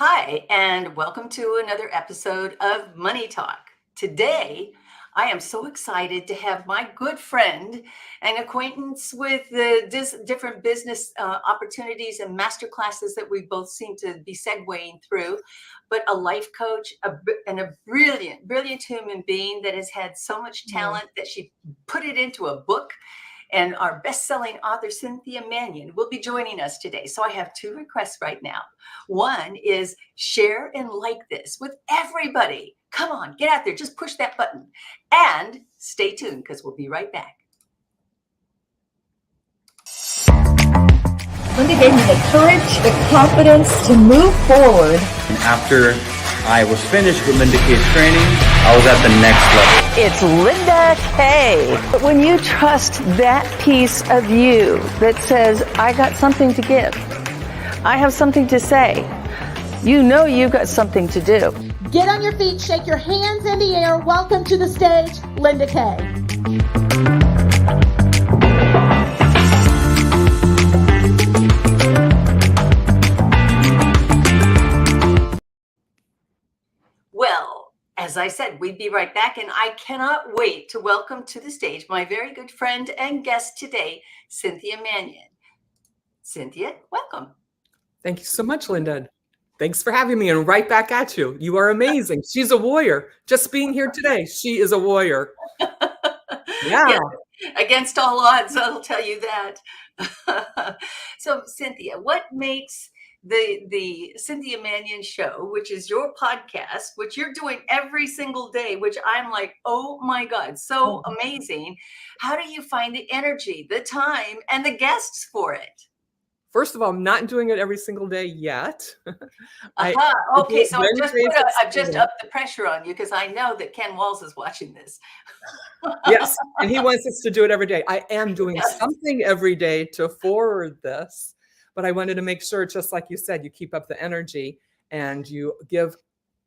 Hi, and welcome to another episode of Money Talk. Today, I am so excited to have my good friend and acquaintance with the different business opportunities and master classes that we both seem to be segueing through, but a life coach and a brilliant, brilliant human being that has had so much Oh, talent that she put it into a book. And our best-selling author, Cynthia Manion, will be joining us today. So I have two requests right now. One is share and like this with everybody. Come on, get out there, just push that button. And stay tuned because we'll be right back. Linda gave me the courage, the confidence to move forward. And after I was finished with Linda Kaye's training, I was at the next level. It's Linda Kaye. But when you trust that piece of you that says, I got something to give, I have something to say, you know you've got something to do. get on your feet, shake your hands in the air. Welcome to the stage, Linda Kaye. Well, as I said, we'd be right back, and I cannot wait to welcome to the stage my very good friend and guest today, Cynthia Manion. Cynthia, welcome. Thank you so much, Linda. Thanks for having me, and right back at you. You are amazing. She's a warrior. Just being here today, she is a warrior. Yeah. Yes, against all odds, I'll tell you that. So, Cynthia, what makes the Cynthia Manion Show, which is your podcast, which you're doing every single day, which I'm like, oh my God, so amazing. How do you find the energy, the time, and the guests for it? First of all, I'm not doing it every single day yet. Okay, so I've just Wednesdays. upped the pressure on you because I know that Ken Walls is watching this. Yes, and he wants us to do it every day. I am doing something every day to forward this, but I wanted to make sure, just like you said, you keep up the energy and you have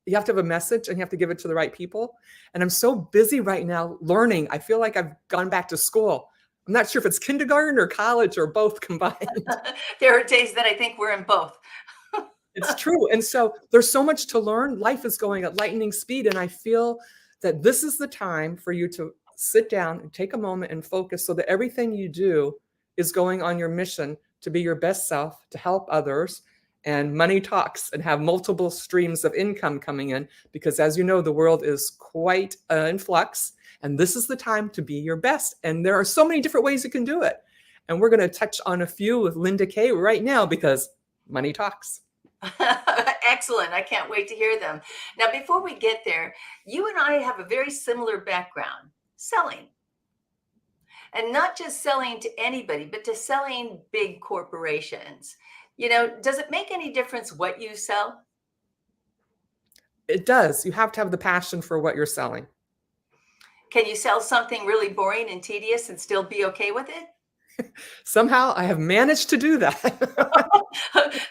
to have a message and you have to give it to the right people. And I'm so busy right now learning. I feel like I've gone back to school. I'm not sure if it's kindergarten or college or both combined. There are days that I think we're in both. It's true. And so there's so much to learn. Life is going at lightning speed. And I feel that this is the time for you to sit down and take a moment and focus so that everything you do is going on your mission to be your best self, to help others, and money talks, and have multiple streams of income coming in. Because as you know, the world is quite in flux. And this is the time to be your best. And there are so many different ways you can do it. And we're going to touch on a few with Linda Kaye right now because money talks. Excellent. I can't wait to hear them. Now, before we get there, you and I have a very similar background, selling. And not just selling to anybody, but to selling big corporations. You know, does it make any difference what you sell? It does. You have to have the passion for what you're selling. Can you sell something really boring and tedious and still be okay with it? Somehow I have managed to do that.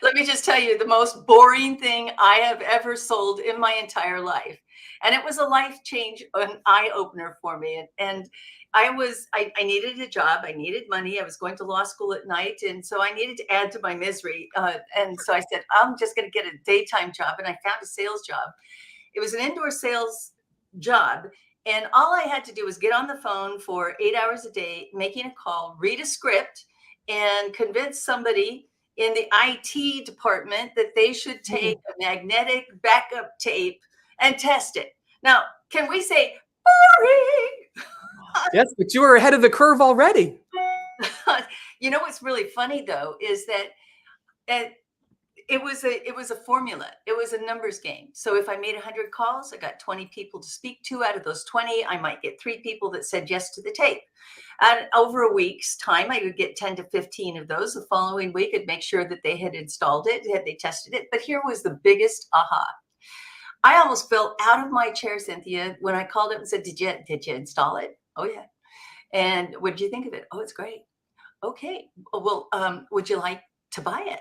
Let me just tell you the most boring thing I have ever sold in my entire life. And it was a life change, an eye opener for me. And I needed a job. I needed money. I was going to law school at night. And so I needed to add to my misery. And so I said, I'm just going to get a daytime job. And I found a sales job. It was an indoor sales job. And all I had to do was get on the phone for 8 hours a day, making a call, read a script, and convince somebody in the IT department that they should take a magnetic backup tape and test it. Now, can we say boring? Yes, but you were ahead of the curve already. You know what's really funny, though, is that it was a formula. It was a numbers game. So if I made 100 calls, I got 20 people to speak to. Out of those 20, I might get 3 people that said yes to the tape. And over a week's time, I would get 10 to 15 of those. The following week, I'd make sure that they had installed it, had they tested it. But here was the biggest aha. I almost fell out of my chair, Cynthia, when I called up and said, did you install it? Oh, yeah. And what did you think of it? Oh, it's great. Okay. Well, would you like to buy it?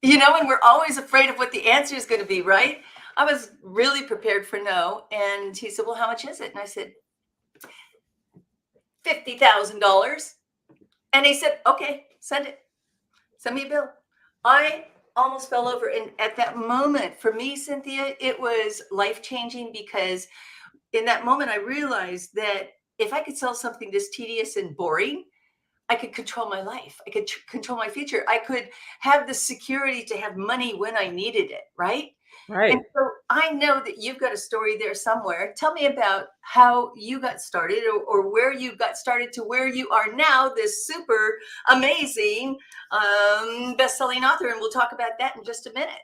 You know, and we're always afraid of what the answer is going to be, right? I was really prepared for no. And he said, well, how much is it? And I said, $50,000. And he said, okay, send it. Send me a bill. I almost fell over. And at that moment, for me, Cynthia, it was life changing because in that moment, I realized that if I could sell something this tedious and boring, I could control my life. I could control my future. I could have the security to have money when I needed it, right? And Right. so I know that you've got a story there somewhere. Tell me about how you got started or where you got started to where you are now, this super amazing best-selling author. And we'll talk about that in just a minute.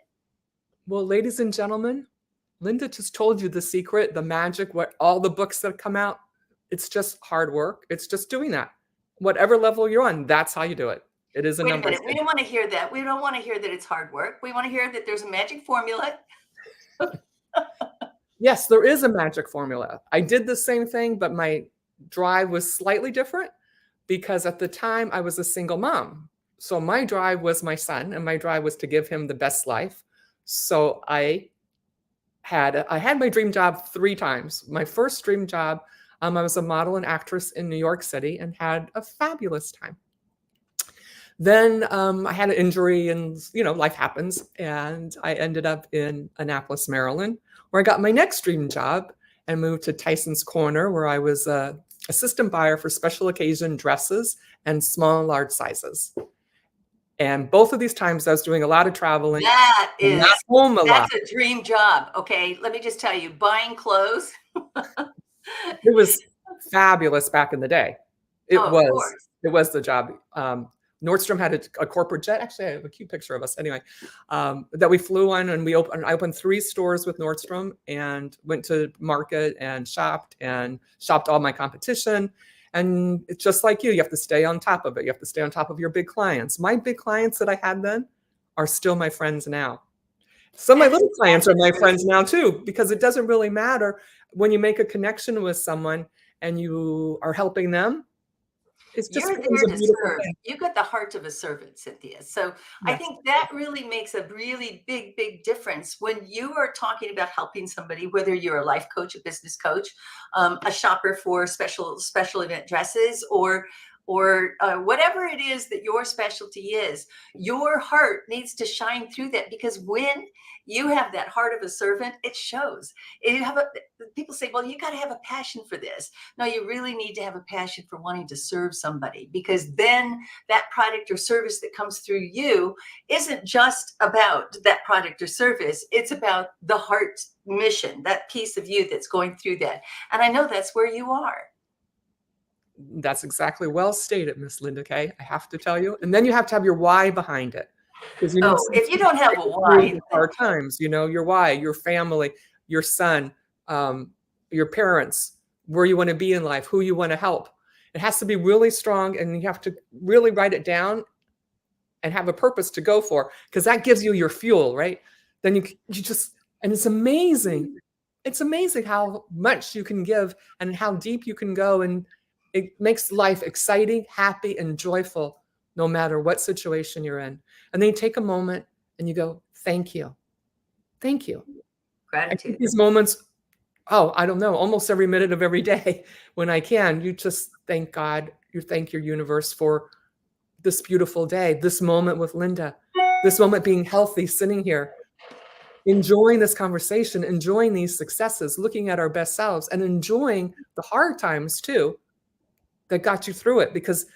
Well, ladies and gentlemen, Linda just told you the secret, the magic, what all the books that come out. It's just hard work. It's just doing that. Whatever level you're on, that's how you do it. It is a Wait a numbers minute. We game. don't want to hear that. We don't want to hear that it's hard work. We want to hear that there's a magic formula. Yes, there is a magic formula. I did the same thing, but my drive was slightly different because at the time I was a single mom. So my drive was my son, and my drive was to give him the best life. So I had my dream job 3 times. My first dream job, I was a model and actress in New York City and had a fabulous time. Then I had an injury, and life happens, and I ended up in Annapolis, Maryland, where I got my next dream job and moved to Tyson's Corner, where I was a assistant buyer for special occasion dresses and small and large sizes. And both of these times I was doing a lot of traveling. That is, not home a lot. that's a dream job. Okay. Let me just tell you, buying clothes. It was fabulous back in the day. It Oh, of was. course. It was the job. Nordstrom had a corporate jet. Actually, I have a cute picture of us anyway, that we flew on, and I opened 3 stores with Nordstrom and went to market and shopped all my competition. And it's just like you have to stay on top of it. You have to stay on top of your big clients. My big clients that I had then are still my friends now. Some of my little clients are my friends now too, because it doesn't really matter when you make a connection with someone and you are helping them. It's just You're becomes there a to beautiful serve. thing. You've got the heart of a servant, Cynthia. So I Yes. think that really makes a really big, big difference when you are talking about helping somebody, whether you're a life coach, a business coach, a shopper for special event dresses, or whatever it is that your specialty is. Your heart needs to shine through that, because when you have that heart of a servant, it shows. People say, well, you got to have a passion for this. No, you really need to have a passion for wanting to serve somebody, because then that product or service that comes through you isn't just about that product or service. It's about the heart mission, that piece of you that's going through that. And I know that's where you are. That's exactly well stated, Miss Linda Kaye. I have to tell you. And then you have to have your why behind it. Because If you don't have a why, hard times, your why, your family, your son, your parents, where you want to be in life, who you want to help. It has to be really strong, and you have to really write it down and have a purpose to go for, because that gives you your fuel, right? Then you just, and it's amazing. It's amazing how much you can give and how deep you can go, and it makes life exciting, happy, and joyful, no matter what situation you're in. And then you take a moment and you go, thank you. Thank you. gratitude. These moments, I don't know, almost every minute of every day when I can, you just thank God, you thank your universe for this beautiful day, this moment with Linda, this moment being healthy, sitting here, enjoying this conversation, enjoying these successes, looking at our best selves, and enjoying the hard times too that got you through it. Because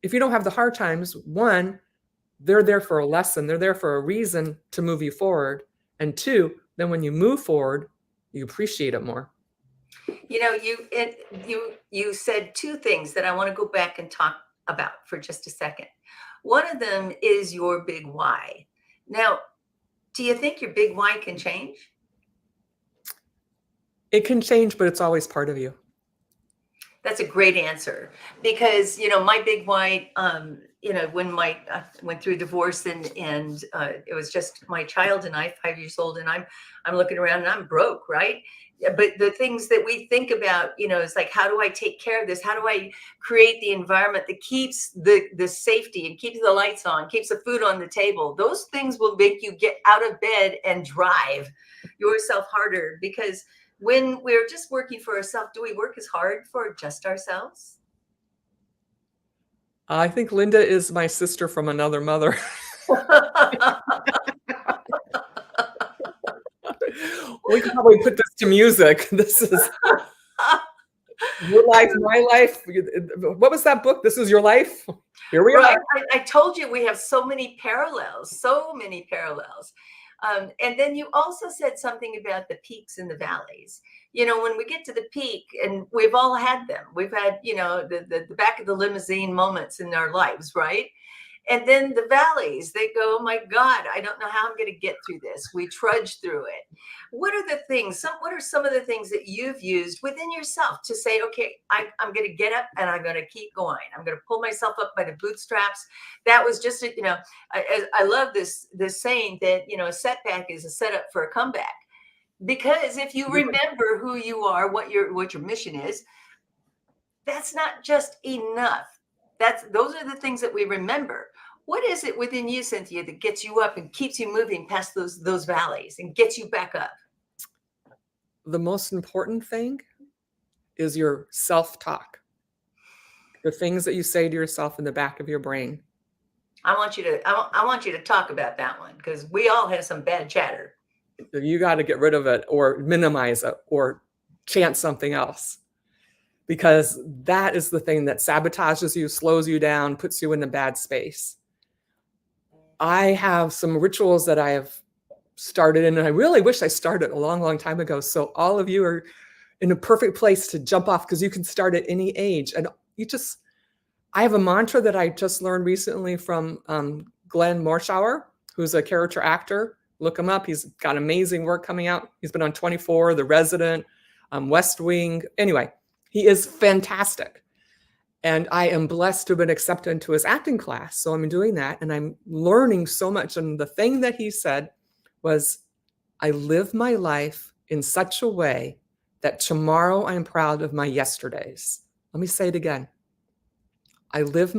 if you don't have the hard times, one, they're there for a lesson. They're there for a reason to move you forward. And 2, then when you move forward, you appreciate it more. You said 2 things that I want to go back and talk about for just a second. One of them is your big why. Now, do you think your big why can change? It can change, but it's always part of you. That's a great answer, because my big why, when I went through divorce and it was just my child and I, 5 years old, and I'm looking around and I'm broke, right? But the things that we think about, is like, how do I take care of this? How do I create the environment that keeps the safety and keeps the lights on, keeps the food on the table? Those things will make you get out of bed and drive yourself harder, because when we're just working for ourselves, do we work as hard for just ourselves? I think Linda is my sister from another mother. We can probably put this to music. This is your life, my life. What was that book? This is your life. Here we Right. are. I told you we have so many parallels, so many parallels. And then you also said something about the peaks and the valleys. When we get to the peak, and we've all had them, we've had, the back of the limousine moments in our lives, right? And then the valleys, they go, oh my God, I don't know how I'm going to get through this. We trudge through it. What are the things, what are some of the things that you've used within yourself to say, okay, I'm going to get up and I'm going to keep going. I'm going to pull myself up by the bootstraps. That was just, I love this saying that, a setback is a setup for a comeback. Because if you remember who you are, what your mission is, that's not just enough. Those are the things that we remember. What is it within you, Cynthia, that gets you up and keeps you moving past those valleys and gets you back up? The most important thing is your self-talk. The things that you say to yourself in the back of your brain. I want you to talk about that one, because we all have some bad chatter. You got to get rid of it or minimize it or chant something else, because that is the thing that sabotages you, slows you down, puts you in a bad space. I have some rituals that I have started, and I really wish I started a long, long time ago. So all of you are in a perfect place to jump off, because you can start at any age. And I have a mantra that I just learned recently from Glenn Morshower, who's a character actor. Look him up. He's got amazing work coming out. He's been on 24, The Resident, West Wing. Anyway, he is fantastic. And I am blessed to have been accepted into his acting class. So I'm doing that, and I'm learning so much. And the thing that he said was, I live my life in such a way that tomorrow I'm proud of my yesterdays. Let me say it again. I live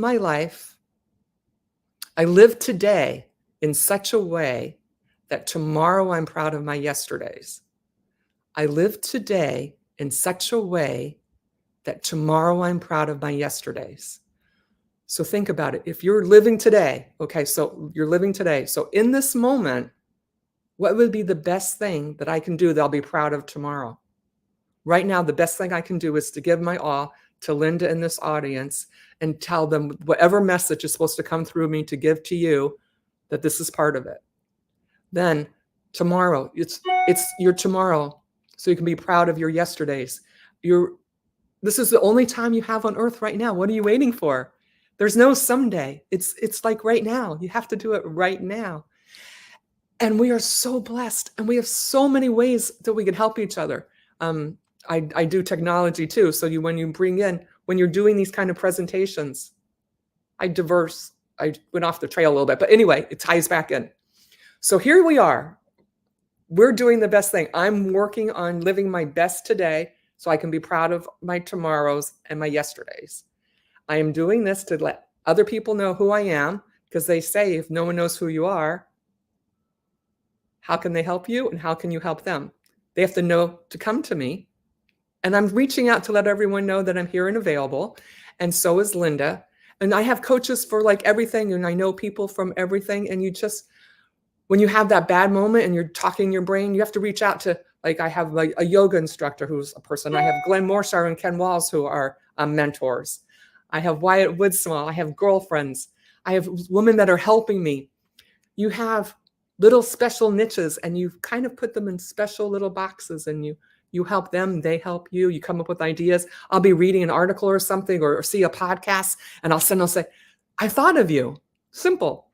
today in such a way that tomorrow I'm proud of my yesterdays. I live today in such a way that tomorrow I'm proud of my yesterdays. So think about it. If you're living today, okay, so you're living today. So in this moment, what would be the best thing that I can do that I'll be proud of tomorrow? Right now, the best thing I can do is to give my all to Linda and this audience and tell them whatever message is supposed to come through me to give to you, that this is part of it. Then tomorrow, it's your tomorrow, so you can be proud of your yesterdays. This is the only time you have on earth right now. What are you waiting for? There's no someday. It's like right now. You have to do it right now. And we are so blessed, and we have so many ways that we can help each other. I do technology too. So when you're doing these kind of presentations, I went off the trail a little bit, but anyway, it ties back in. So here we are. We're doing the best thing. I'm working on living my best today so I can be proud of my tomorrows and my yesterdays. I am doing this to let other people know who I am, because they say if no one knows who you are, how can they help you and how can you help them? They have to know to come to me. And I'm reaching out to let everyone know that I'm here and available. And so is Linda. And I have coaches for like everything. And I know people from everything. And when you have that bad moment and you're talking your brain, you have to reach out to, like, I have a yoga instructor who's a person. I have Glenn Morshower and Ken Walls who are mentors. I have Wyatt Woodsmall. I have girlfriends. I have women that are helping me. You have little special niches, and you kind of put them in special little boxes, and you help them, they help you. You come up with ideas. I'll be reading an article or something, or see a podcast, and I'll say, I thought of you. Simple.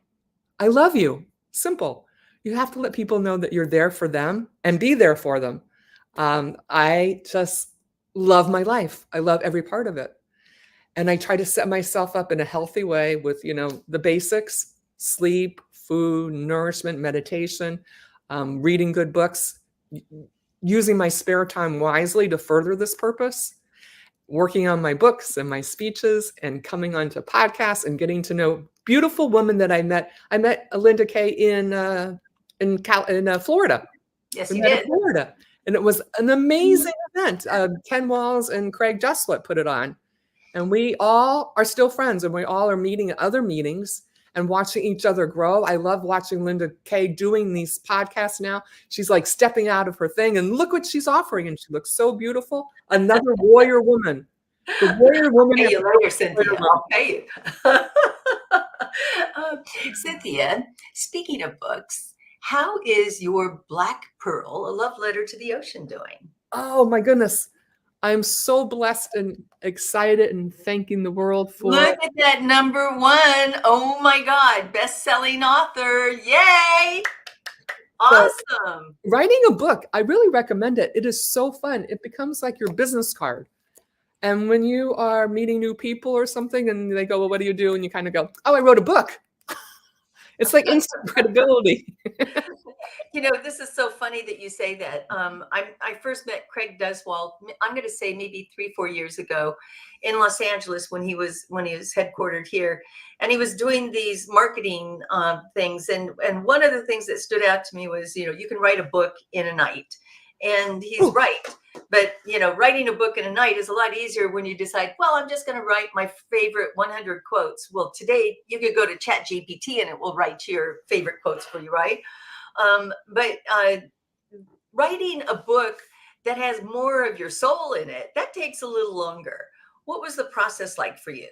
I love you. Simple. You have to let people know that you're there for them and be there for them. I just love my life. I love every part of it. And I try to set myself up in a healthy way with, the basics: sleep, food, nourishment, meditation, reading good books, using my spare time wisely to further this purpose, working on my books and my speeches, and coming onto podcasts and getting to know beautiful women that I met. I met Linda Kaye in Florida. Yes, we you met did. in Florida. And it was an amazing event. Ken Walls and Craig Jesslett put it on. And we all are still friends, and we all are meeting at other meetings. and watching each other grow. I love watching Linda Kaye doing these podcasts now. She's like stepping out of her thing and look what she's offering. And she looks so beautiful. Another warrior woman. The warrior woman. Pay you later, Cynthia. I'll pay you. Cynthia, speaking of books, how is your Black Pearl, a love letter to the ocean, doing? Oh my goodness. I'm so blessed and excited and thanking the world for Look at that #1. Oh my God. Best-selling author. Yay. Awesome. writing a book. I really recommend it. It is so fun. It becomes like your business card. And when you are meeting new people or something and they go, well, what do you do? And you kind of go, oh, I wrote a book. It's like instant credibility. You know, this is so funny that you say that. I first met Craig Duswalt, I'm going to say maybe 3-4 years ago in Los Angeles when he was headquartered here, and he was doing these marketing things. And one of the things that stood out to me was, you know, you can write a book in a night, and he's right. But, you know, writing a book in a night is a lot easier when you decide, well, I'm just going to write my favorite 100 quotes. Well, today you could go to ChatGPT and it will write your favorite quotes for you, right? But writing a book that has more of your soul in it, that takes a little longer. What was the process like for you?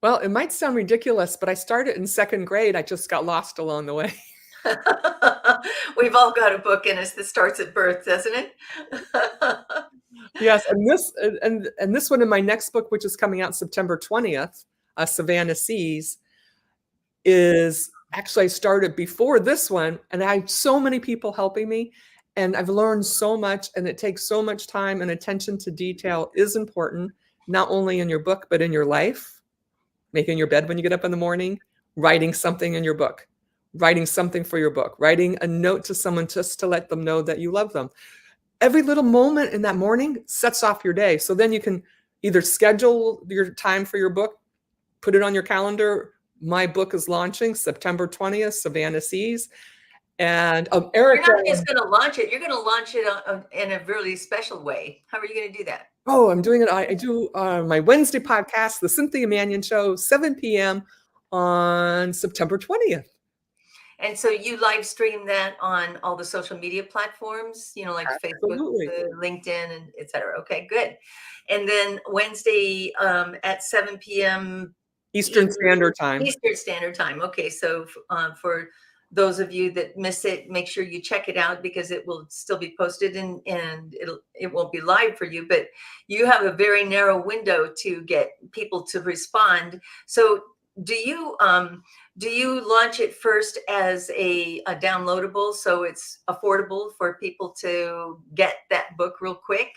Well, it might sound ridiculous, but I started in 2nd grade. I just got lost along the way. We've all got a book in us that starts at birth, doesn't it? Yes, and this one in my next book, which is coming out September 20th, Savannah Seas, is actually I started before this one, and I have so many people helping me, and I've learned so much, and it takes so much time, and attention to detail is important, not only in your book, but in your life. Making your bed when you get up in the morning, writing something in your book, writing something for your book, writing a note to someone just to let them know that you love them. Every little moment in that morning sets off your day. So then you can either schedule your time for your book, put it on your calendar. My book is launching September 20th, Savannah Seas. And Erica. You're not just going to launch it. You're going to launch it in a really special way. How are you going to do that? Oh, I'm doing it. I do my Wednesday podcast, The Cynthia Manion Show, 7 p.m. on September 20th. And so you live stream that on all the social media platforms, you know, like Absolutely. Facebook, LinkedIn, and et cetera. Okay, good. And then Wednesday at 7 p.m. Eastern Standard Time. Eastern Standard Time. Okay, so for those of you that miss it, make sure you check it out because it will still be posted and it won't be live for you. But you have a very narrow window to get people to respond. So do you launch it first as a downloadable so it's affordable for people to get that book real quick?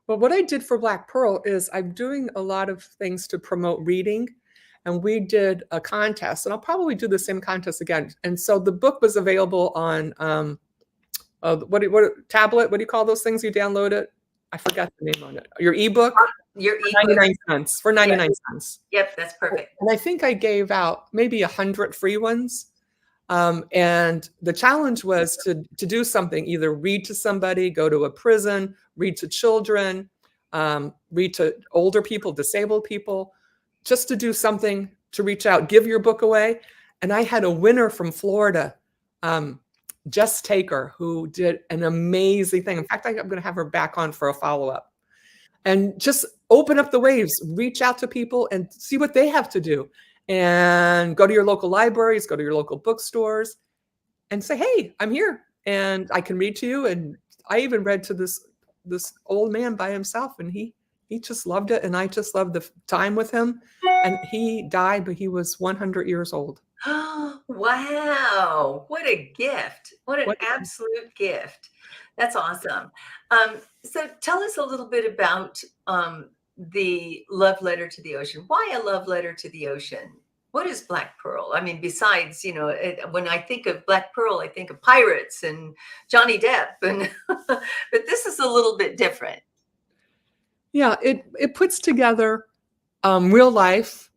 Well, what I did for Black Pearl is I'm doing a lot of things to promote reading. And we did a contest, and I'll probably do the same contest again. And so the book was available on what tablet? What do you call those things you download it? I forgot the name on it. Your ebook? Your ebook. 99 cents for 99 cents. Yep, that's perfect. And I think I gave out maybe 100 free ones. And the challenge was to do something, either read to somebody, go to a prison, read to children, read to older people, disabled people, just to do something to reach out, give your book away. And I had a winner from Florida, Jess Taker, who did an amazing thing. In fact, I'm going to have her back on for a follow-up. And just open up the waves, reach out to people and see what they have to do. And go to your local libraries, go to your local bookstores and say, hey, I'm here and I can read to you. And I even read to this old man by himself, and he just loved it. And I just loved the time with him. And he died, but he was 100 years old. Wow. What a gift. What an absolute gift. That's awesome. So tell us a little bit about the love letter to the ocean. Why a love letter to the ocean? What is Black Pearl? I mean, besides, you know, when I think of Black Pearl, I think of pirates and Johnny Depp, and but this is a little bit different. Yeah, it puts together real life,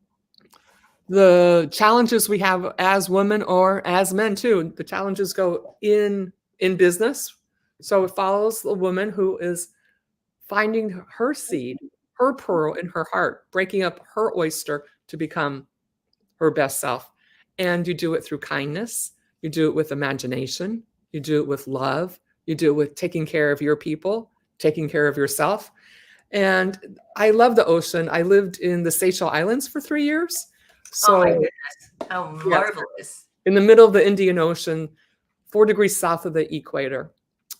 the challenges we have as women or as men too. The challenges go in business. So it follows a woman who is finding her seed, her pearl in her heart, breaking up her oyster to become her best self. And you do it through kindness. You do it with imagination. You do it with love. You do it with taking care of your people, taking care of yourself. And I love the ocean. I lived in the Seychelles Islands for 3 years. Oh my So goodness. How marvelous. in the middle of the Indian Ocean, 4 degrees south of the equator,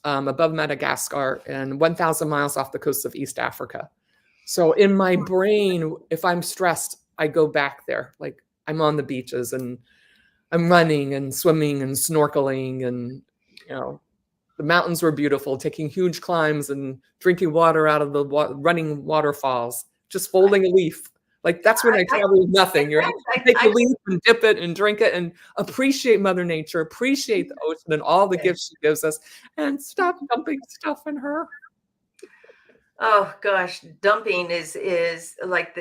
above Madagascar, and 1,000 miles off the coast of East Africa. So in my brain, if I'm stressed, I go back there. Like I'm on the beaches and I'm running and swimming and snorkeling, and the mountains were beautiful, taking huge climbs and drinking water out of the running waterfalls, just folding a leaf. Like that's when I travel with nothing. You're take a leaf and dip it and drink it and appreciate Mother Nature, appreciate the ocean and all the gifts she gives us, and stop dumping stuff in her. Oh gosh, dumping is like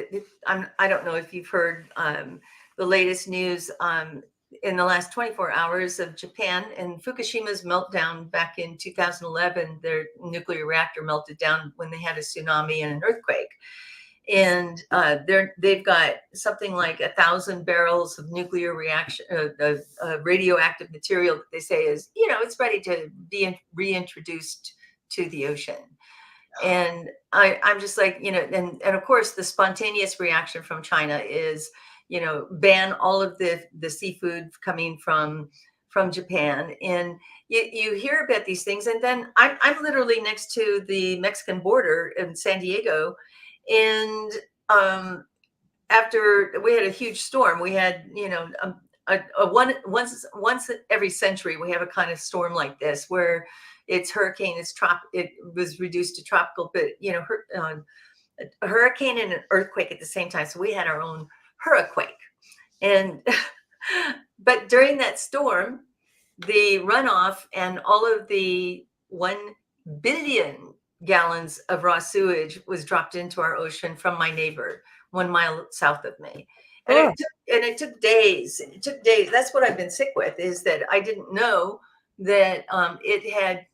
I don't know if you've heard the latest news in the last 24 hours of Japan and Fukushima's meltdown back in 2011. Their nuclear reactor melted down when they had a tsunami and an earthquake. And they've got something like 1,000 barrels of nuclear reaction, radioactive material that they say is, it's ready to be reintroduced to the ocean. And I'm just like, and of course, the spontaneous reaction from China is, ban all of the seafood coming from Japan. And you hear about these things. And then I'm literally next to the Mexican border in San Diego. And after we had a huge storm, we had, once every century, we have a kind of storm like this where it's hurricane, it was reduced to tropical, but, a hurricane and an earthquake at the same time. So we had our own hurricane. And, but during that storm, the runoff and all of the 1 billion gallons of raw sewage was dropped into our ocean from my neighbor 1 mile south of me. And it took days. It took days. That's what I've been sick with, is that I didn't know that it had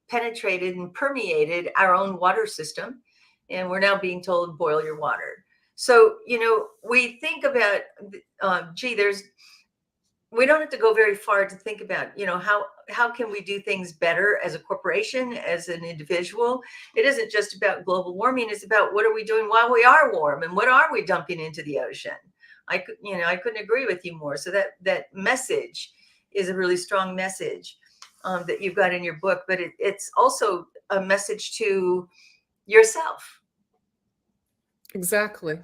penetrated and permeated our own water system. And we're now being told, boil your water. So, we think about, we don't have to go very far to think about, how can we do things better as a corporation, as an individual? It isn't just about global warming. It's about what are we doing while we are warm, and what are we dumping into the ocean? I couldn't agree with you more. So that message is a really strong message that you've got in your book, but it's also a message to yourself. Exactly.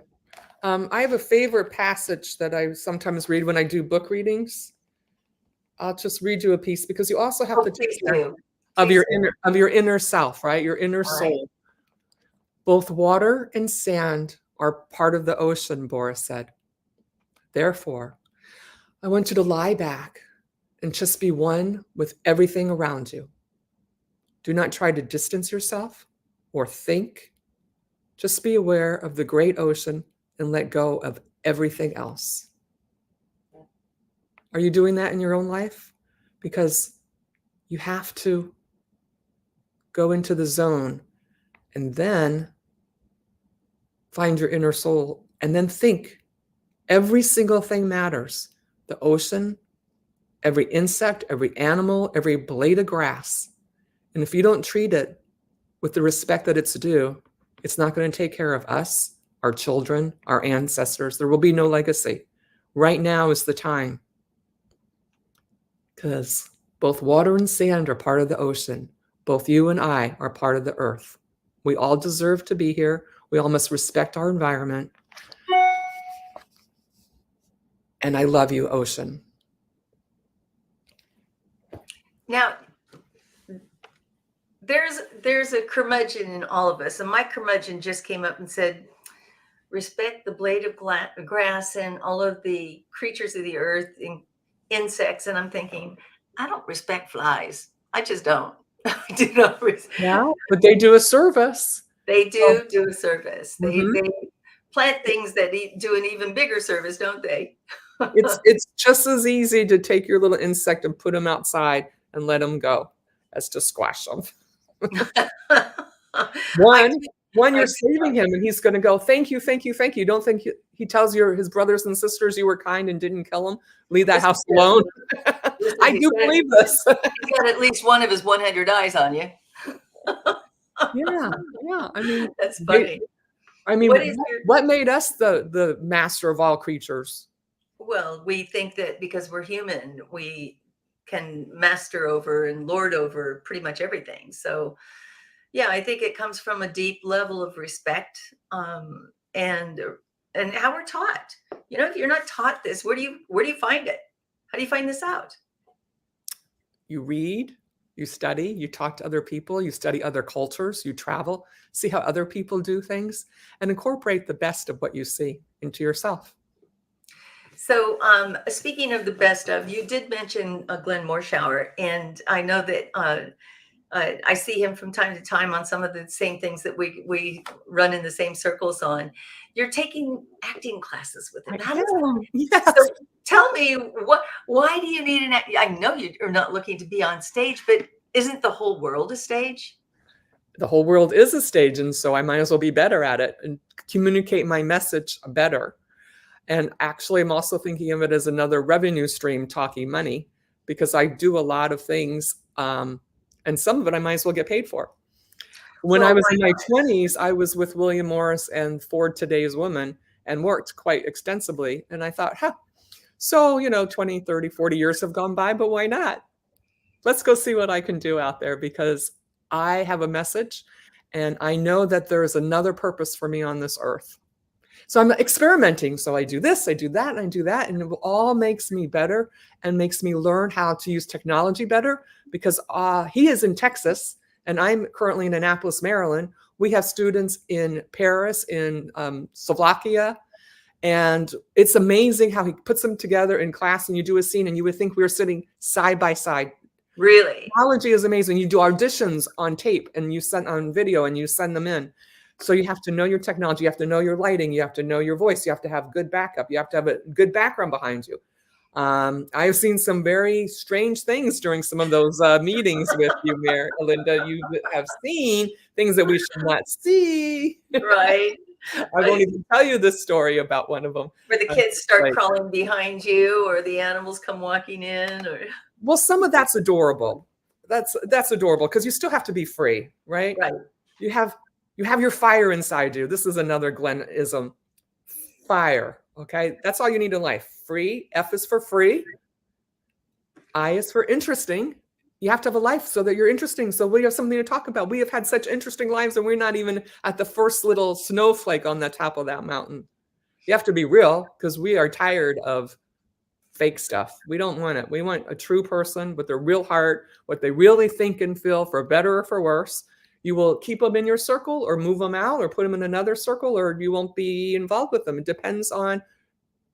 I have a favorite passage that I sometimes read when I do book readings. I'll just read you a piece, because you also have to take care of your inner self, right? Your inner soul. Both water and sand are part of the ocean, Boris said. Therefore, I want you to lie back and just be one with everything around you. Do not try to distance yourself or think. Just be aware of the great ocean and let go of everything else. Are you doing that in your own life? Because you have to go into the zone and then find your inner soul and then think. Every single thing matters. The ocean, every insect, every animal, every blade of grass. And if you don't treat it with the respect that it's due, it's not going to take care of us, our children, our ancestors. There will be no legacy. Right now is the time. Because both water and sand are part of the ocean. Both you and I are part of the earth. We all deserve to be here. We all must respect our environment. And I love you, ocean. Now, there's a curmudgeon in all of us. And my curmudgeon just came up and said, respect the blade of grass and all of the creatures of the earth and insects. And I'm thinking, I don't respect flies. I just don't. I do not respect. Yeah, but they do a service. They do a service. They plant things that do an even bigger service, don't they? It's just as easy to take your little insect and put them outside and let them go as to squash them. One, you're saving him, and he's going to go, thank you, thank you, thank you. Don't think he tells his brothers and sisters you were kind and didn't kill him. Leave that house alone. I do believe this. He's got at least one of his 100 eyes on you. Yeah. I mean, That's funny. what made us the master of all creatures? Well, we think that because we're human, we can master over and lord over pretty much everything. So, yeah, I think it comes from a deep level of respect, and how we're taught. If you're not taught this, where do you find it? How do you find this out? You read, you study, you talk to other people, you study other cultures, you travel, see how other people do things, and incorporate the best of what you see into yourself. So, speaking of the best of, you did mention Glenn Morshower, and I know that I see him from time to time on some of the same things that we run in the same circles on. You're taking acting classes with him. Yes. So tell me, why do you need an act? I know you're not looking to be on stage, but isn't the whole world a stage? The whole world is a stage, and so I might as well be better at it and communicate my message better. And actually, I'm also thinking of it as another revenue stream, talking money, because I do a lot of things, and some of it I might as well get paid for. When I was in my 20s, I was with William Morris and Ford Today's Woman and worked quite extensively. And I thought, so, 20, 30, 40 years have gone by, but why not? Let's go see what I can do out there, because I have a message and I know that there's another purpose for me on this earth. So I'm experimenting. So I do this, I do that, and I do that. And it all makes me better and makes me learn how to use technology better, because he is in Texas and I'm currently in Annapolis, Maryland. We have students in Paris, in Slovakia. And it's amazing how he puts them together in class, and you do a scene and you would think we were sitting side by side. Really? Technology is amazing. You do auditions on tape and you send on video and you send them in. So you have to know your technology, you have to know your lighting, you have to know your voice, you have to have good backup, you have to have a good background behind you. I've seen some very strange things during some of those meetings with you, Linda. You have seen things that we should not see. Right. I won't even tell you this story about one of them. Where the kids start crawling behind you, or the animals come walking in, or well, some of that's adorable. That's adorable, because you still have to be free, right? Right. You have your fire inside you. This is another Glennism. Fire. Okay. That's all you need in life. Free. F is for free. I is for interesting. You have to have a life so that you're interesting. So we have something to talk about. We have had such interesting lives, and we're not even at the first little snowflake on the top of that mountain. You have to be real, because we are tired of fake stuff. We don't want it. We want a true person with their real heart, what they really think and feel, for better or for worse. You will keep them in your circle or move them out or put them in another circle, or you won't be involved with them. It depends on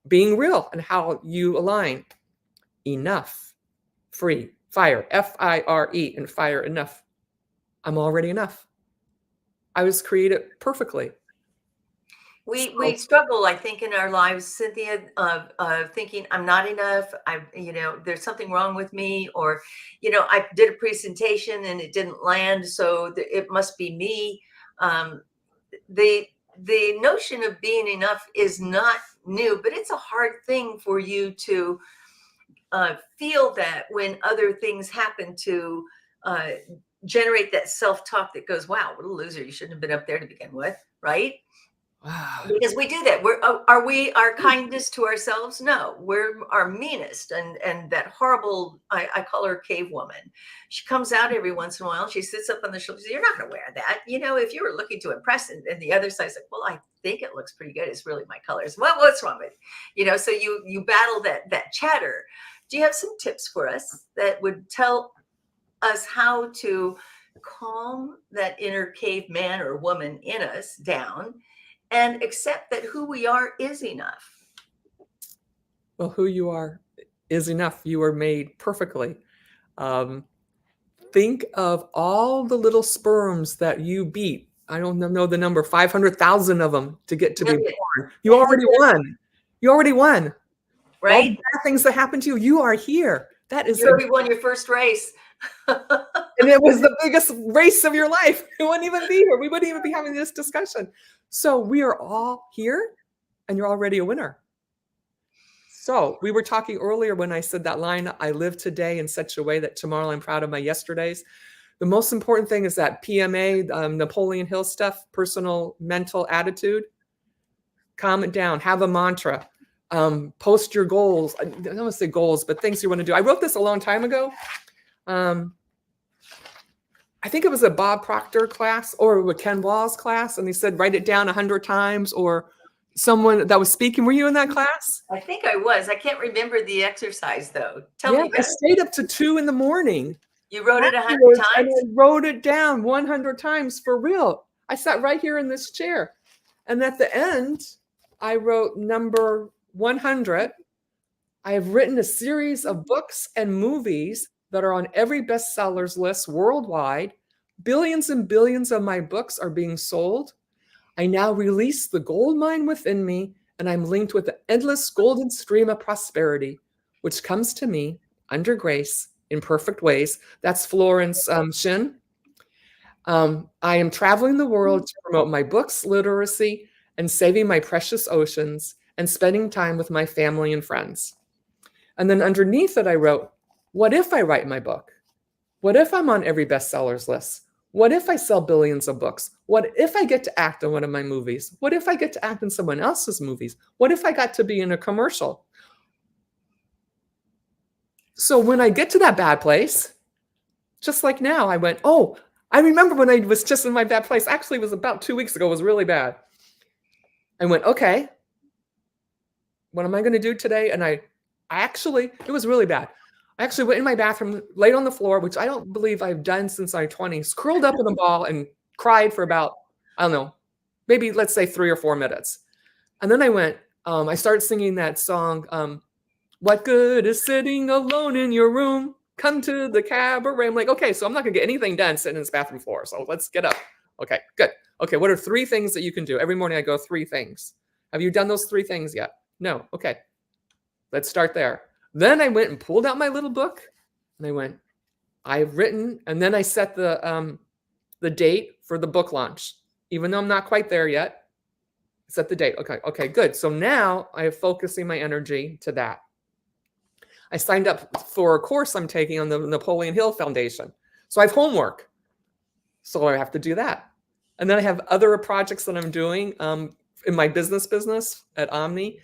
being real and how you align. Enough. Free. Fire. F-I-R-E. And fire. Enough. I'm already enough. I was created perfectly. We struggle, I think, in our lives, Cynthia, of thinking I'm not enough. There's something wrong with me, or, I did a presentation and it didn't land, so it must be me. The notion of being enough is not new, but it's a hard thing for you to feel that when other things happen to generate that self-talk that goes, wow, what a loser. You shouldn't have been up there to begin with, right? Wow. Because we do that. Are we our kindest to ourselves? No, we're our meanest. And that horrible, I call her cave woman. She comes out every once in a while. She sits up on the shoulder. You're not going to wear that. If you were looking to impress, and the other side's like, well, I think it looks pretty good. It's really my colors. Well, what's wrong with it? So you battle that chatter. Do you have some tips for us that would tell us how to calm that inner caveman or woman in us down, and accept that who we are is enough? Well, who you are is enough. You are made perfectly. Think of all the little sperms that you beat. I don't know the number, 500,000 of them to get to be born. You already won. You already won. Right? All the bad things that happen to you, you are here. That is You already won your first race. and it was the biggest race of your life. We wouldn't even be here. We wouldn't even be having this discussion. So we are all here, and you're already a winner. So we were talking earlier when I said that line, I live today in such a way that tomorrow I'm proud of my yesterdays. The most important thing is that PMA, Napoleon Hill stuff, personal mental attitude. Calm it down. Have a mantra. Post your goals. I don't want to say goals, but things you want to do. I wrote this a long time ago. I think it was a Bob Proctor class or a Ken Wall's class, and he said write it down 100 times. Or someone that was speaking. Were you in that class? I think I was. I can't remember the exercise though. Tell me. I stayed up to 2 a.m. You wrote it 100 afterwards, times? and I wrote it down 100 times for real. I sat right here in this chair. And at the end, I wrote number 100. I have written a series of books and movies that are on every bestsellers list worldwide. Billions and billions of my books are being sold. I now release the gold mine within me, and I'm linked with the endless golden stream of prosperity, which comes to me under grace in perfect ways. That's Florence Shin. I am traveling the world to promote my books, literacy, and saving my precious oceans, and spending time with my family and friends. And then underneath it, I wrote, what if I write my book? What if I'm on every bestsellers list? What if I sell billions of books? What if I get to act in one of my movies? What if I get to act in someone else's movies? What if I got to be in a commercial? So when I get to that bad place, just like now, I went, oh, I remember when I was just in my bad place. Actually, it was about 2 weeks ago. It was really bad. I went, okay, what am I going to do today? And I actually, it was really bad. I actually went in my bathroom, laid on the floor, which I don't believe I've done since my 20s, curled up in a ball and cried for about, I don't know, maybe let's say 3 or 4 minutes. And then I went, I started singing that song, what good is sitting alone in your room? Come to the cabaret. I'm like, okay, so I'm not gonna get anything done sitting in this bathroom floor. So let's get up. Okay, good. Okay, what are 3 things that you can do? Every morning I go 3 things. Have you done those 3 things yet? No. Okay, let's start there. Then I went and pulled out my little book, and I went, I've written, and then I set the date for the book launch. Even though I'm not quite there yet, set the date. Okay, good. So now I am focusing my energy to that. I signed up for a course I'm taking on the Napoleon Hill Foundation. So I have homework. So I have to do that. And then I have other projects that I'm doing in my business at Omni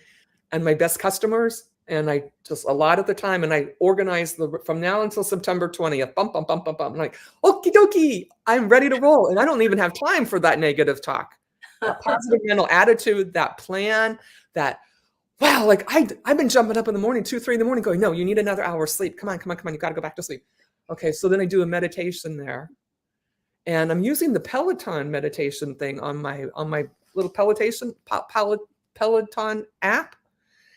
and my best customers. And I just a lot of the time, and I organize from now until September 20th, bump. I'm like, okie dokie, I'm ready to roll. And I don't even have time for that negative talk. That positive mental attitude, that plan, that, wow, like I've been jumping up in the morning, 2, 3 in the morning going, no, you need another hour of sleep. Come on. You got to go back to sleep. Okay. So then I do a meditation there. And I'm using the Peloton meditation thing on my little Peloton app.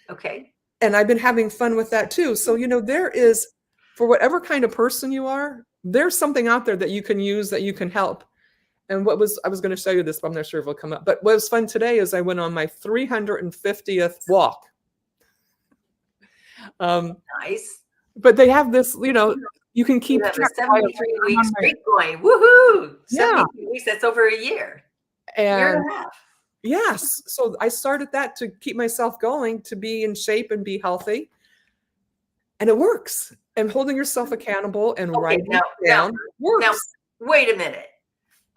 Okay. And I've been having fun with that too. So, there is, for whatever kind of person you are, there's something out there that you can use, that you can help. And I was going to show you this, but I'm not sure if it'll come up. But what was fun today is I went on my 350th walk. Nice. But they have this, you can keep You have track. a 73-week streak going. Woohoo! 73 weeks, that's over a year. Year and a half. Yes. So I started that to keep myself going, to be in shape and be healthy. And it works. And holding yourself accountable and writing it down works. Now, wait a minute.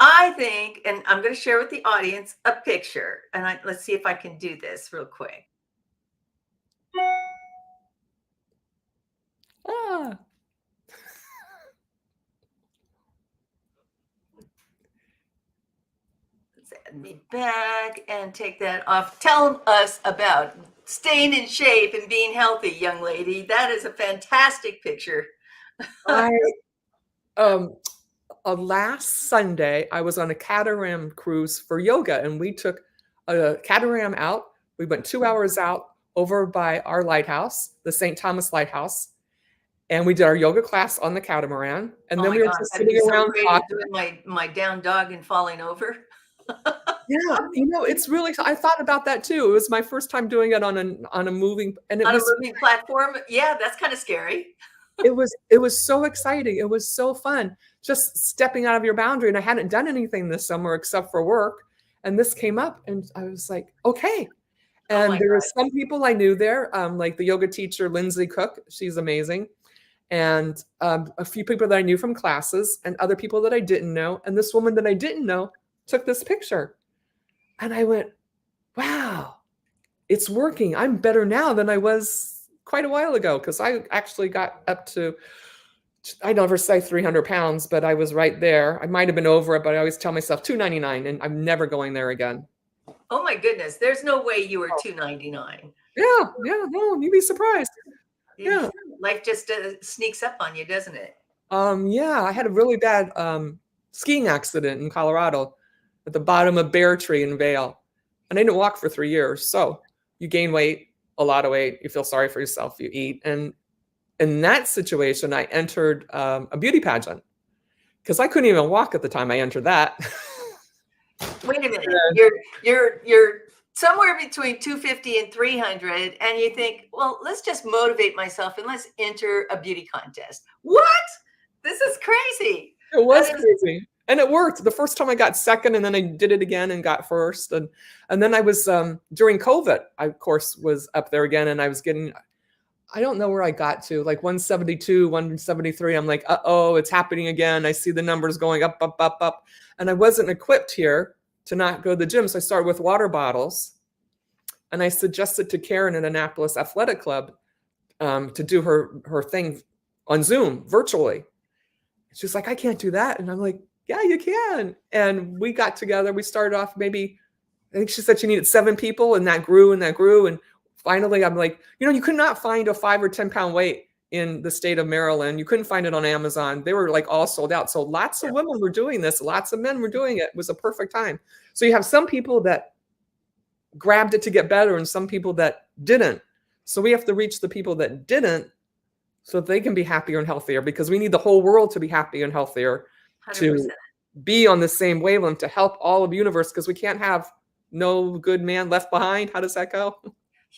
I think, and I'm going to share with the audience a picture. And let's see if I can do this real quick. Ah. Send me back and take that off. Tell us about staying in shape and being healthy, young lady. That is a fantastic picture. Last Sunday, I was on a catamaran cruise for yoga, and we took a catamaran out. We went 2 hours out over by our lighthouse, the St. Thomas Lighthouse, and we did our yoga class on the catamaran. And then we were just sitting around talking. Doing my down dog and falling over. Yeah, it's really. I thought about that too. It was my first time doing it on a moving, and it on was a moving platform. Yeah, that's kind of scary. It was so exciting. It was so fun just stepping out of your boundary. And I hadn't done anything this summer except for work. And this came up and I was like, okay. Oh And my there were God. some people I knew there, like the yoga teacher, Lindsay Cook. She's amazing. And a few people that I knew from classes and other people that I didn't know. And this woman that I didn't know took this picture. And I went, wow, it's working. I'm better now than I was quite a while ago because I actually got up to, I never say 300 pounds, but I was right there. I might have been over it, but I always tell myself 299 and I'm never going there again. Oh my goodness. There's no way you were 299. Yeah, no, you'd be surprised. Yeah. Life just sneaks up on you, doesn't it? Yeah, I had a really bad skiing accident in Colorado at the bottom of Bear Tree in Vail. And I didn't walk for 3 years. So you gain weight, a lot of weight, you feel sorry for yourself, you eat. And in that situation, I entered a beauty pageant because I couldn't even walk at the time I entered that. Wait a minute. You're somewhere between 250 and 300, and you think, well, let's just motivate myself and let's enter a beauty contest. What? This is crazy. It was crazy. And it worked. The first time I got second, and then I did it again and got first. And then I was, during COVID, I, of course, was up there again, and I was getting, I don't know where I got to, like 172, 173. I'm like, uh-oh, it's happening again. I see the numbers going up, up, up, up. And I wasn't equipped here to not go to the gym. So I started with water bottles. And I suggested to Karen at Annapolis Athletic Club to do her thing on Zoom virtually. She's like, I can't do that. And I'm like, yeah, you can. And we got together. We started off maybe, I think she said she needed 7 people, and that grew and that grew. And finally, I'm like, you could not find a 5 or 10 pound weight in the state of Maryland. You couldn't find it on Amazon. They were like all sold out. So lots of women were doing this. Lots of men were doing it. It was a perfect time. So you have some people that grabbed it to get better and some people that didn't. So we have to reach the people that didn't so they can be happier and healthier, because we need the whole world to be happy and healthier 100%. to be on the same wavelength to help all of the universe, because we can't have no good man left behind. How does that go?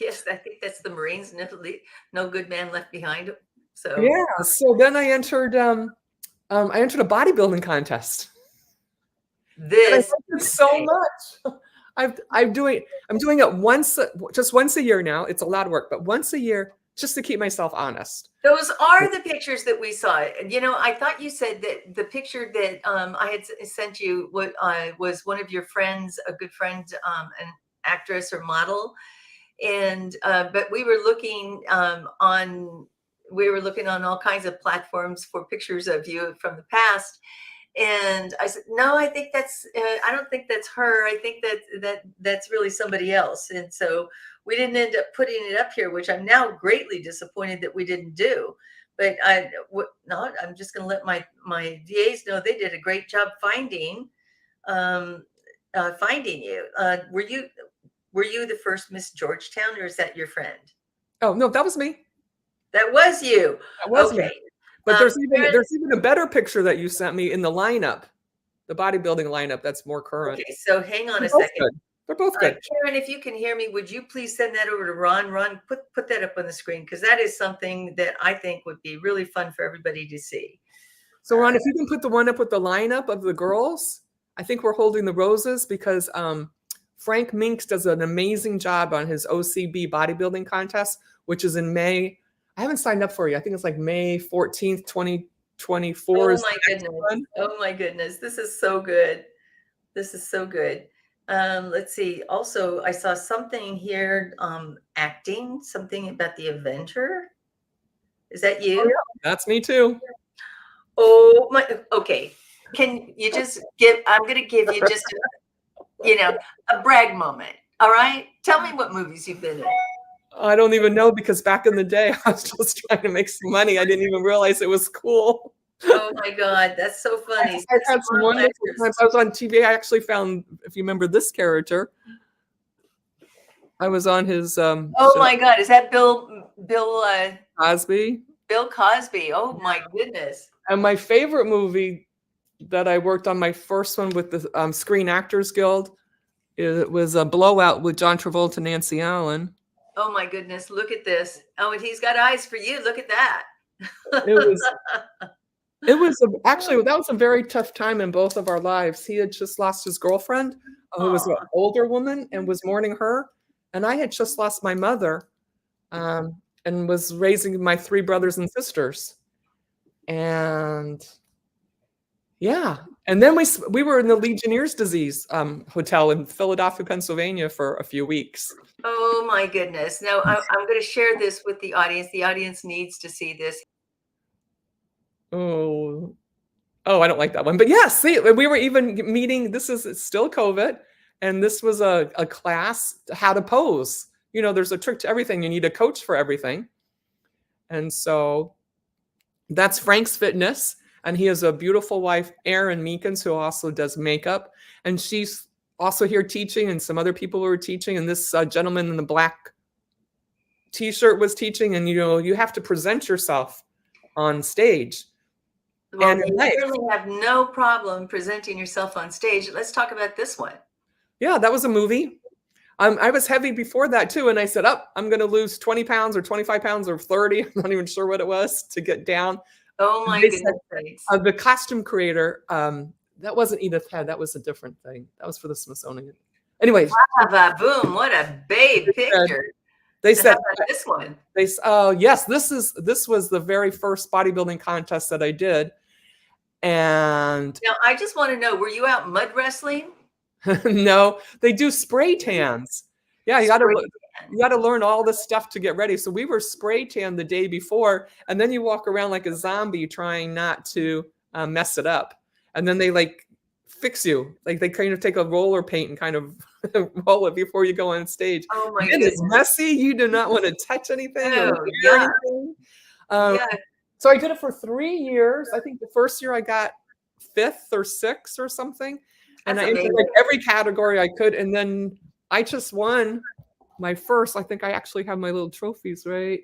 Yes, I think that's the Marines. No good man left behind. So Yeah. So then I entered a bodybuilding contest. this It's so much. I'm doing it just once a year now. It's a lot of work, but once a year, just to keep myself honest. those are the pictures that we saw. I thought you said that the picture that I had sent you was one of your friends, a good friend, an actress or model. And but we were looking on all kinds of platforms for pictures of you from the past. And I said, no, I think I don't think that's her. I think that's really somebody else. And so we didn't end up putting it up here, which I'm now greatly disappointed that we didn't do. But I'm just going to let my VAs know they did a great job finding you. Were you the first Miss Georgetown, or is that your friend? Oh no, that was me. That was you. That was Okay. me. But there's even a better picture that you sent me in the lineup, the bodybuilding lineup. That's more current. Okay, so hang on a They're both second. good. They're both good. Karen, if you can hear me, would you please send that over to Ron? Ron, put that up on the screen, because that is something that I think would be really fun for everybody to see. So Ron, if you can put the one up with the lineup of the girls, I think we're holding the roses because Frank Minks does an amazing job on his OCB bodybuilding contest, which is in May. I haven't signed up for you. I think it's like May 14th, 2024. Oh my goodness. Oh my goodness. This is so good. This is so good. Let's see. Also, I saw something here, acting, something about the Avenger. Is that you? Oh, yeah. That's me too. Oh my, okay. Can you just I'm going to give you just, a brag moment. All right. Tell me what movies you've been in. I don't even know, because back in the day, I was just trying to make some money. I didn't even realize it was cool. Oh my God. That's so funny. I've had some wonderful times. I was on TV. I actually found, if you remember this character, I was on his oh show. My God. Is that Bill Cosby? Bill Cosby. Oh my goodness. And my favorite movie that I worked on, my first one with the Screen Actors Guild, it was a Blowout with John Travolta and Nancy Allen. Oh my goodness. Look at this. Oh, and he's got eyes for you. Look at that. Actually, that was a very tough time in both of our lives. He had just lost his girlfriend, who was an Aw. older woman and was mourning her. And I had just lost my mother, and was raising my 3 brothers and sisters. And yeah. And then we were in the Legionnaire's disease hotel in Philadelphia, Pennsylvania for a few weeks. Oh my goodness. Now I'm going to share this with the audience. The audience needs to see this. Oh, I don't like that one. But yes, see, we were even meeting. This is still COVID, and this was a class how to pose. You know, there's a trick to everything. You need a coach for everything. And so that's Frank's Fitness. And he has a beautiful wife, Erin Meekins, who also does makeup. And she's also here teaching, and some other people were teaching. And this gentleman in the black t-shirt was teaching. And, you know, you have to present yourself on stage. Well, And you in life. really have no problem presenting yourself on stage. Let's talk about this one. Yeah, that was a movie. I was heavy before that too. And I said, I'm going to lose 20 pounds or 25 pounds or 30. I'm not even sure what it was to get down. Oh my They goodness sakes. The costume creator, that wasn't Edith Head. That was a different thing. That was for the Smithsonian. Anyways, Boom, what a babe picture. they And said, how about this one? yes, this was the very first bodybuilding contest that I did. And Now, I just want to know, were you out mud wrestling? no, they do spray tans. Yeah, you Spray got to learn all this stuff to get ready. So we were spray tan the day before, and then you walk around like a zombie trying not to mess it up. And then they like fix you, like they kind of take a roller paint and kind of roll it before you go on stage. Oh my It goodness. is messy. You do not want to touch anything or Oh, wear yeah. anything. Yeah. So I did it for 3 years. I think the first year I got 5th or 6th or something. And That's I entered amazing. like every category I could. And then I just won my first. I think I actually have my little trophies right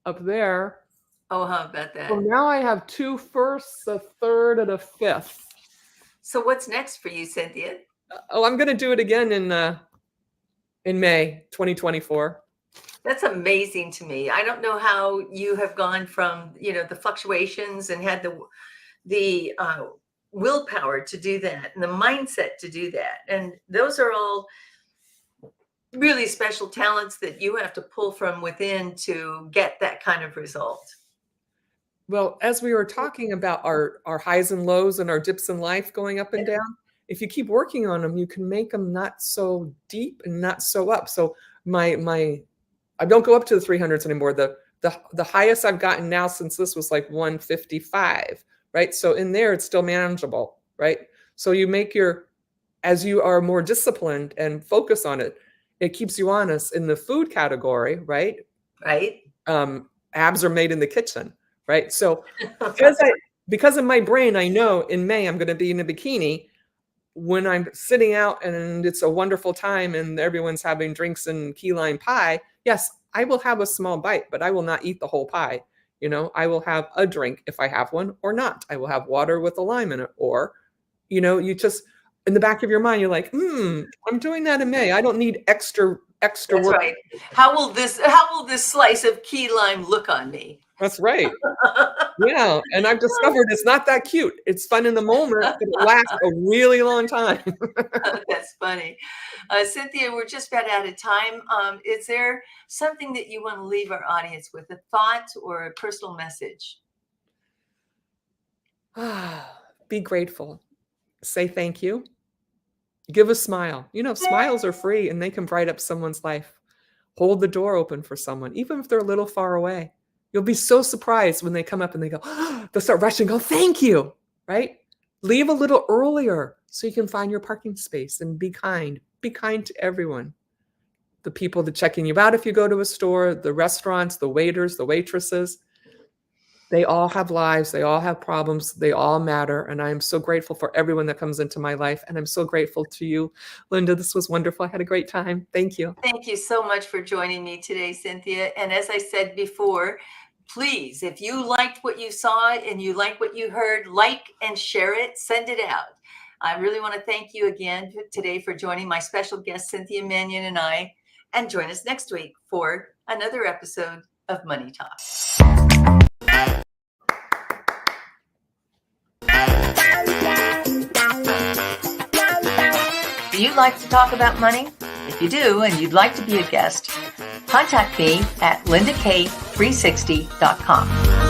up there. Oh, how about that? So now I have 2 firsts, a 3rd, and a 5th. So what's next for you, Cynthia? I'm going to do it again in May 2024. That's amazing to me. I don't know how you have gone from, the fluctuations and had the willpower to do that and the mindset to do that. And those are all really special talents that you have to pull from within to get that kind of result. Well, as we were talking about our highs and lows and our dips in life going up and down, if you keep working on them, you can make them not so deep and not so up. So I don't go up to the 300s anymore. The highest I've gotten now since this was like 155, right? So in there, it's still manageable, right? So you make as you are more disciplined and focus on it, it keeps you honest in the food category, right? Right. Abs are made in the kitchen, right? So because of my brain, I know in May I'm going to be in a bikini when I'm sitting out and it's a wonderful time and everyone's having drinks and key lime pie. Yes, I will have a small bite, but I will not eat the whole pie. You know, I will have a drink if I have one or not. I will have water with a lime in it. Or, you just, in the back of your mind, you're like, I'm doing that in May. I don't need extra That's work. right. How will this slice of key lime look on me? That's right. Yeah. And I've discovered it's not that cute. It's fun in the moment, but it lasts a really long time. That's funny. Cynthia, we're just about out of time. Is there something that you want to leave our audience with, a thought or a personal message? Be grateful. Say thank you. Give a smile. Smiles are free and they can brighten up someone's life. Hold the door open for someone, even if they're a little far away. You'll be so surprised when they come up and they go, they'll start rushing, go, thank you, right? Leave a little earlier so you can find your parking space and be kind. Be kind to everyone. The people that checking you out if you go to a store, the restaurants, the waiters, the waitresses, they all have lives. They all have problems. They all matter. And I am so grateful for everyone that comes into my life. And I'm so grateful to you, Linda. This was wonderful. I had a great time. Thank you. Thank you so much for joining me today, Cynthia. And as I said before, please, if you liked what you saw and you liked what you heard, like and share it, send it out. I really want to thank you again today for joining my special guest, Cynthia Manion, and I. And join us next week for another episode of Money Talk. Do you like to talk about money? If you do and you'd like to be a guest, contact me at lindakay360.com.